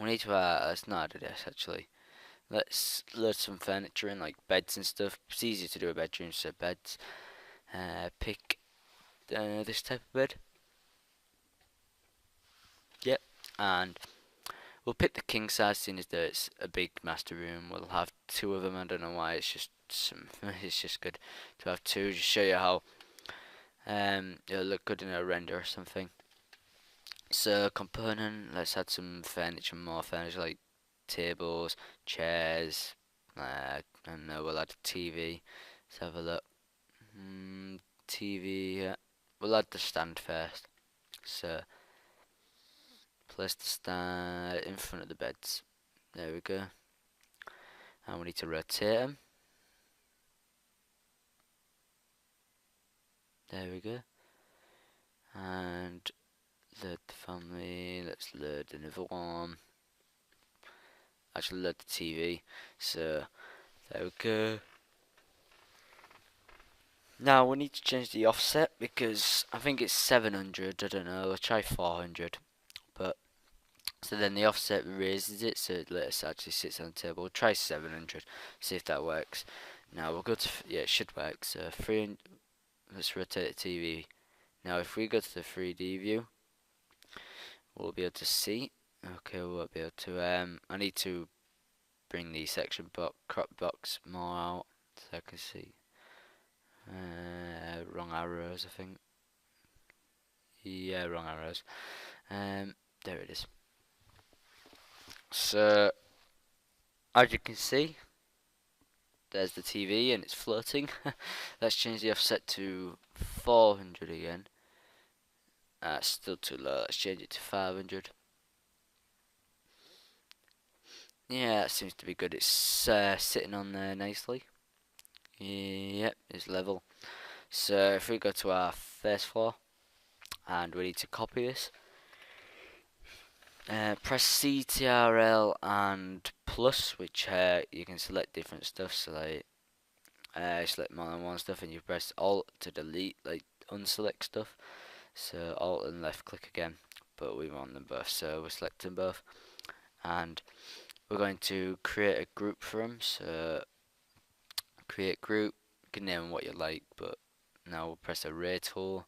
We need to let's not do this actually. Let's load some furniture in, like beds and stuff. It's easier to do a bedroom, so beds. Pick this type of bed. Yep, and we'll pick the king size, seeing as though it's a big master room. We'll have two of them. I don't know why. It's just some. It's just good to have two. Just show you how it'll look good in a render or something. So component. Let's add some furniture, more furniture like tables, chairs. And we'll add a TV. Let's have a look. TV. Yeah. We'll add the stand first. So place the stand in front of the beds. There we go. And we need to rotate them. There we go. And load the family. Let's load another one. Actually, load the TV. So there we go. Now we need to change the offset because I think it's 700. I don't know. I'll try 400. But so then the offset raises it so it actually sits on the table. We'll try 700. See if that works. Now we'll go to yeah, it should work. So 300. Let's rotate the TV. Now if we go to the 3D view, we'll be able to see. Okay, we'll be able to. I need to bring the section crop box more out so I can see. Wrong arrows, I think. Yeah, wrong arrows. There it is. So, as you can see, there's the TV and it's floating. Let's change the offset to 400 again. Still too low. Let's change it to 500. Yeah, that seems to be good. It's sitting on there nicely. Yep, it's level. So if we go to our first floor and we need to copy this, press CTRL and plus, which you can select different stuff. So like select more than one stuff, and you press Alt to delete, like unselect stuff. So Alt and left click again, but we want them both, so we're selecting both, and we're going to create a group for them. So create group, you can name them what you like, but now we'll press array tool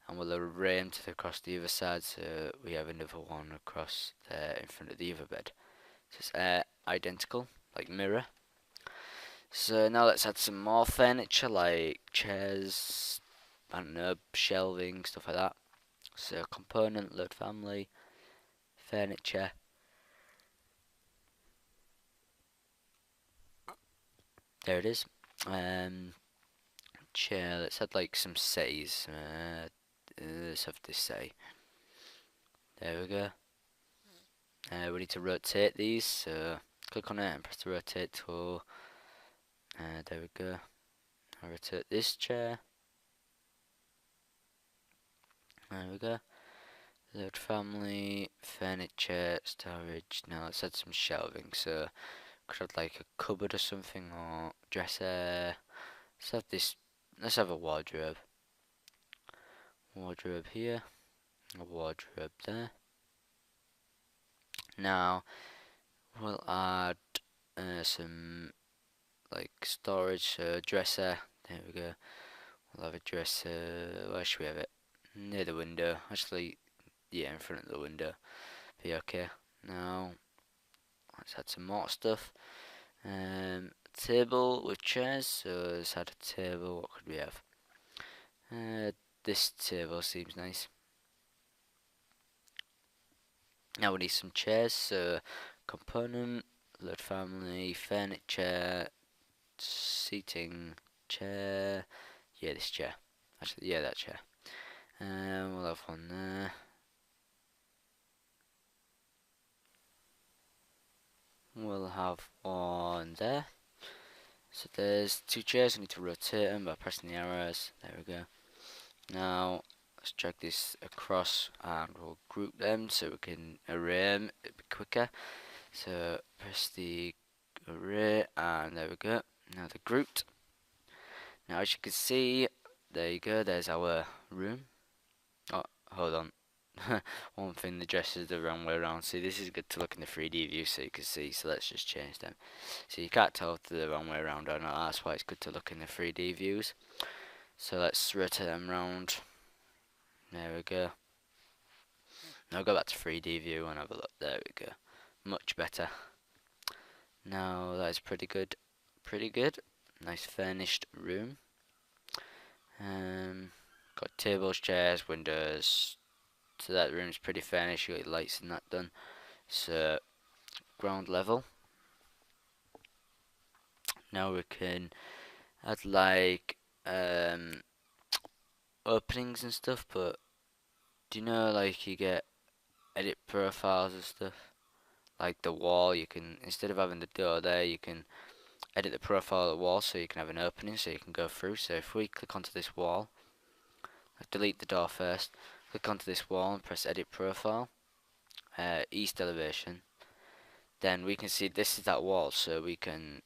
and we'll array them across the other side, so we have another one across there in front of the other bed. So it's identical, like mirror. So now let's add some more furniture like chairs, I don't know, shelving, stuff like that. So component, load family, furniture. There it is. Chair, let's add like some says. Let's have this say. There we go. We need to rotate these, so click on it and press the rotate tool. There we go. I rotate this chair. There we go. Load family, furniture, storage. Now let's add some shelving. So could add like a cupboard or something, or dresser. Let's have this. Let's have a wardrobe. Wardrobe here. A wardrobe there. Now we'll add some like storage, dresser. There we go. We'll have a dresser. Where should we have it? Near the window. Actually, yeah, in front of the window. Be okay. Now let's add some more stuff. Table with chairs. So let's add a table. What could we have? This table seems nice. Now we need some chairs. So component, load family, furniture, seating, chair. Yeah, this chair. Actually, yeah, that chair. We'll have one there. We'll have one there. So there's two chairs. I need to rotate them by pressing the arrows. There we go. Now let's drag this across and we'll group them so we can array them a bit quicker. So press the array and there we go. Now they're grouped. Now as you can see, there you go. There's our room. Oh, hold on. one thing, the dress is the wrong way around. See, this is good to look in the 3D view so you can see. So let's just change them. So you can't tell if they're the wrong way around or not. That's why it's good to look in the 3D views. So let's rotate them round. There we go. Now go back to 3D view and have a look. There we go. Much better. Now that is pretty good. Pretty good. Nice furnished room. Got tables, chairs, windows. So that room's pretty furnished. You got your lights and that done. So ground level. Now we can add like openings and stuff. But do you know like you get edit profiles and stuff? Like the wall, you can, instead of having the door there, you can edit the profile of the wall so you can have an opening so you can go through. So if we click onto this wall, delete the door first, click onto this wall and press edit profile, east elevation, then we can see this is that wall, so we can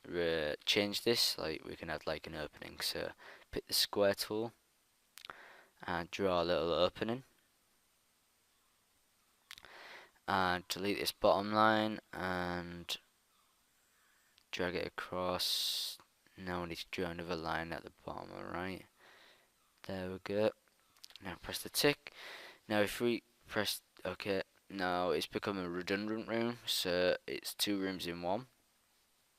change this, like we can add like an opening. So pick the square tool and draw a little opening and delete this bottom line and drag it across. Now we need to draw another line at the bottom, alright. There we go. Now press the tick. Now if we press OK, now it's become a redundant room, so it's two rooms in one.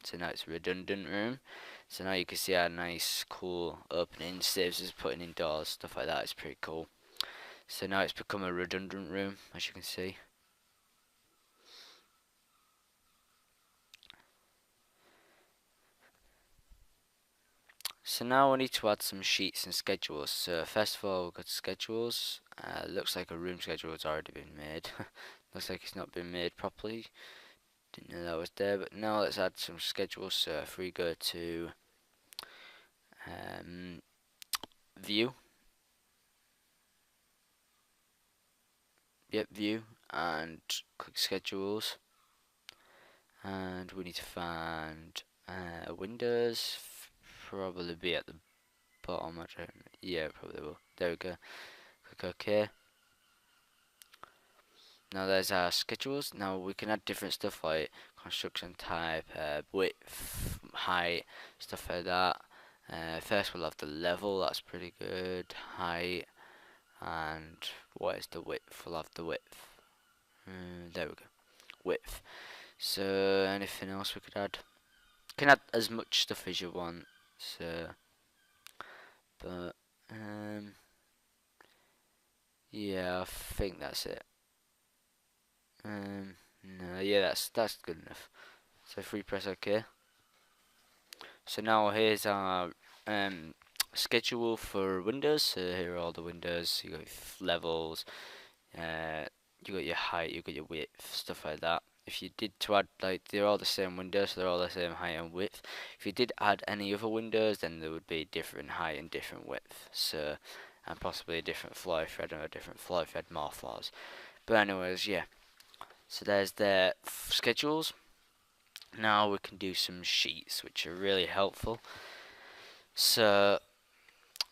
So now it's a redundant room. So now you can see our nice cool opening, saves us putting in doors, stuff like that. It's pretty cool. So now it's become a redundant room, as you can see. So now we need to add some sheets and schedules. So first of all, we've got schedules. Looks like a room schedule has already been made. Looks like it's not been made properly. Didn't know that was there, but now let's add some schedules. So if we go to view, view, and click schedules, and we need to find Windows. Probably be at the bottom. I don't. Yeah, probably will. There we go. Click OK. Now there's our schedules. Now we can add different stuff like construction type, width, height, stuff like that. First we'll have the level, that's pretty good. Height, and what is the width? We'll have the width. There we go. Width. So anything else we could add? You can add as much stuff as you want. So, but yeah, I think that's it. No, yeah, that's good enough. So if we press OK. So now here's our schedule for windows. So here are all the windows. You got your levels, you got your height, you got your width, stuff like that. If you did to add, like, they're all the same windows, so they're all the same height and width. If you did add any other windows, then there would be different height and different width. So, and possibly a different floor if you had a different floor if you had more floors. But anyways, yeah. So there's the schedules. Now we can do some sheets, which are really helpful. So,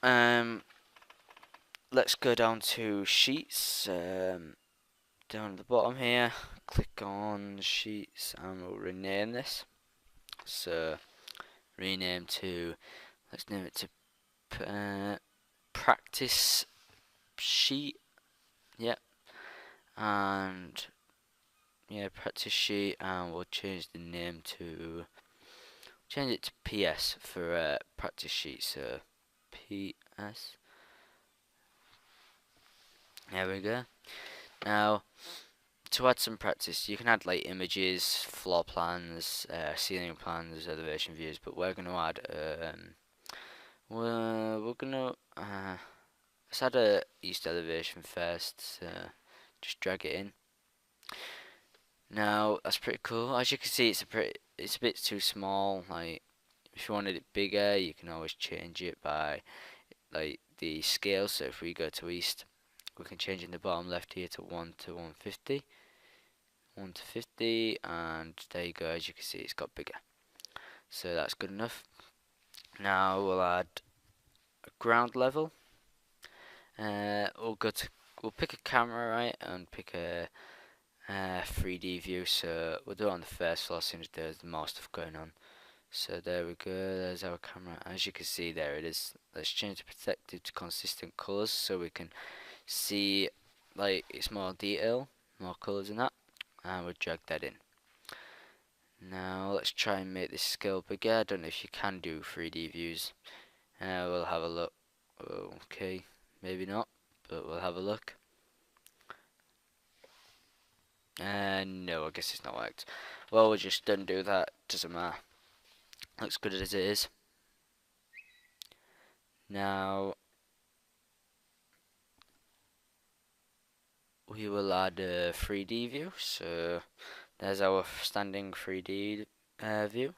let's go down to sheets. Down at the bottom here, click on sheets, and we'll rename this. So, rename to, let's name it to practice sheet. Yep. And yeah, practice sheet, and we'll change the name to PS for practice sheet. So PS. There we go. Now, to add some practice, you can add like images, floor plans, ceiling plans, elevation views, but we're going to add we're gonna let's add a east elevation first. So just drag it in. Now that's pretty cool. As you can see, it's a bit too small. Like if you wanted it bigger, you can always change it by like the scale. So if we go to east, we can change in the bottom left here to 1 to 150. 1 to 50, and there you go. As you can see, it's got bigger. So that's good enough. Now we'll add a ground level. We'll go to we'll pick a camera, right, and pick a 3D view. So we'll do it on the first floor as soon as there's the most stuff going on. So there we go, there's our camera. As you can see, there it is. Let's change the perspective to consistent colors so we can see like it's more detail, more colors in that, and we'll drag that in. Now let's try and make this scale bigger. I don't know if you can do 3D views. We'll have a look. Okay, maybe not, but we'll have a look. No, I guess it's not worked. Well, we'll just undo that. Doesn't matter. Looks good as it is. Now we will add a 3D view. So there's our standing 3D view.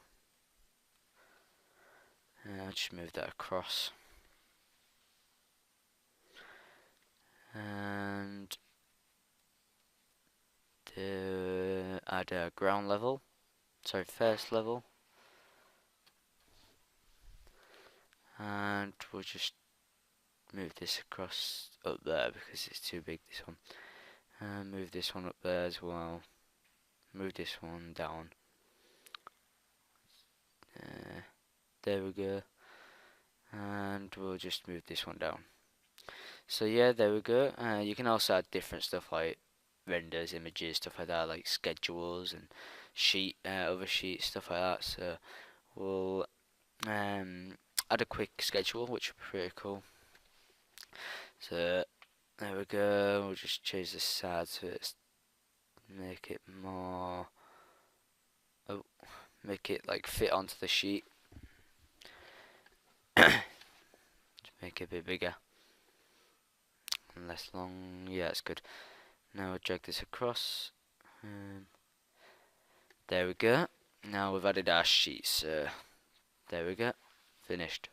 I'll just move that across. And add a ground level. Sorry, first level. And we'll just move this across up there because it's too big, this one. And move this one up there as well. Move this one down. There we go. And we'll just move this one down. So yeah, there we go. You can also add different stuff like renders, images, stuff like that, like schedules and other sheets, stuff like that. So we'll add a quick schedule, which would be pretty cool. So there we go. We'll just change the size so it's make it more. Oh, make it like fit onto the sheet. Make it a bit bigger and less long. Yeah, it's good. Now we'll drag this across. There we go. Now we've added our sheets. There we go. Finished.